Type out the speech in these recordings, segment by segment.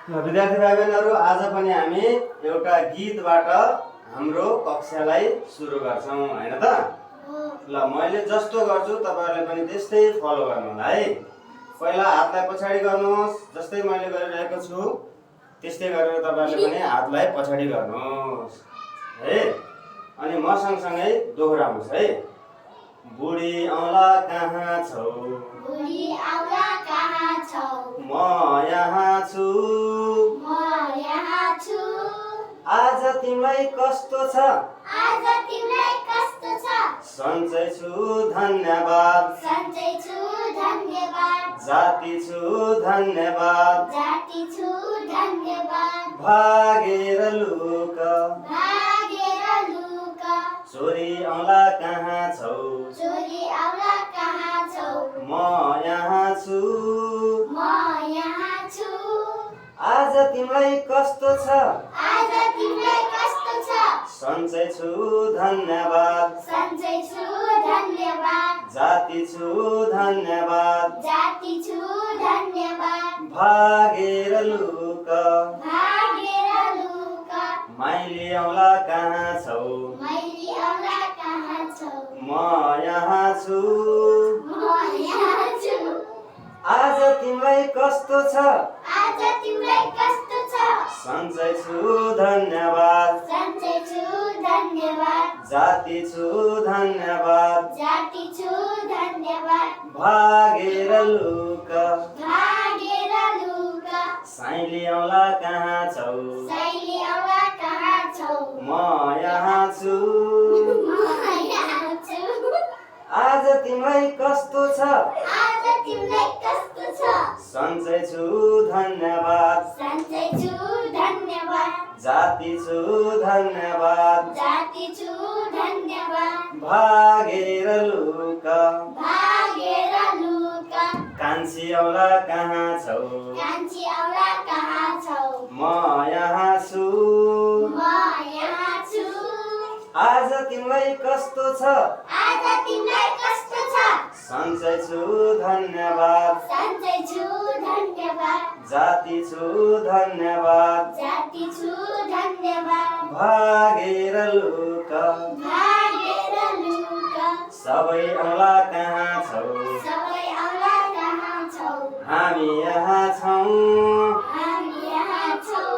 विद्यार्थी भाइ बहिनीहरू, आज पनि हामी एउटा गीतबाट हाम्रो कक्षालाई सुरु गर्छौं हैन त? ल मैले जस्तो गर्छु तपाईहरुले पनि त्यस्तै फलो गर्नु होला है। पहिला हातलाई पछाडी गर्नुहोस्, जस्तै मैले गरिरहेको छु त्यस्तै गरेर तपाईहरुले पनि हातलाई पछाडी गर्नुहोस् है। अनि म सँगसँगै दोहोऱ्याउनुस् है। बुढी औला कहाँ छौ, बुढी औला कहाँ छौ, म यहाँ छु, म यहाँ छु। आज तिमीलाई कस्तो छ, आज तिमीलाई कस्तो छ, सन्चै छु धन्यवाद, सन्चै छु धन्यवाद, जाति छु धन्यवाद, जाति छु धन्यवाद। भागेर लुक, भागेर लुक, छोरी औला कहाँ छौ, छोरी औला कहाँ छौ, म यहाँ छु, म यहाँ छु। आज तिमीलाई कस्तो छ, आज तिमीलाई कस्तो छ, सन्चै छु धन्यवाद, सन्चै छु धन्यवाद, जाति छु धन्यवाद, जाति छु धन्यवाद। भागेर लुक, भागेर लुक, माइली औला कहाँ छौ, मैली औला कहाँ छौ, म यहाँ छु, म यहाँ छु। आज तिमीलाई कस्तो छ, आज तिमीलाई कस्तो छ, सन्चै छु धन्यवाद, सन्चै छु धन्यवाद, जाति छु धन्यवाद, जाति छु धन्यवाद। भागेर लुक, भागेर लुक, साइली औला कहाँ छौ, शैली औला कहाँ छौ, म यहाँ छु, म यहाँ छु। आज तिमीलाई कस्तो छ, आज तिमीलाई कस्तो छ, सन्चै छु धन्यवाद, सन्चै छु धन्यवाद, जाति छु धन्यवाद, जाति छु धन्यवाद। भागेर लुक, भागेर लुक, कान्छी औला कहाँ छौ, कान्छी औला कहाँ छौ, म यहाँ छु, म यहाँ छु। आज तिमीलाई कस्तो छ, आज तिमीलाई कस्तो छ, सन्चै छु धन्यवाद, सन्चै छु धन्यवाद, जाति छु धन्यवाद, जाति छु धन्यवाद। भागेर लुक, भागेर लुक, सबै औला कहाँ छौ, सबै औला कहाँ छौ, हामी यहाँ छौँ, हामी यहाँ छौँ।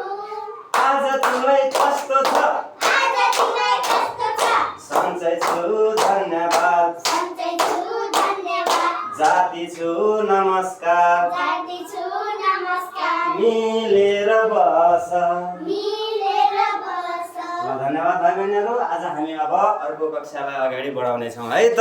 आज तिमीलाई कस्तो छ, आज तिमीलाई कस्तो छ, सन्चै छु धन्यवाद, सन्चै छु धन्यवाद, जाति छु नमस्कार, जाति छु नमस्कार, मिलेर बस। मिलेर बस। धन्यवाद भाइ बहिनीहरू। आज हामी अब अर्को कक्षालाई अगाडि बढाउनेछौँ है त।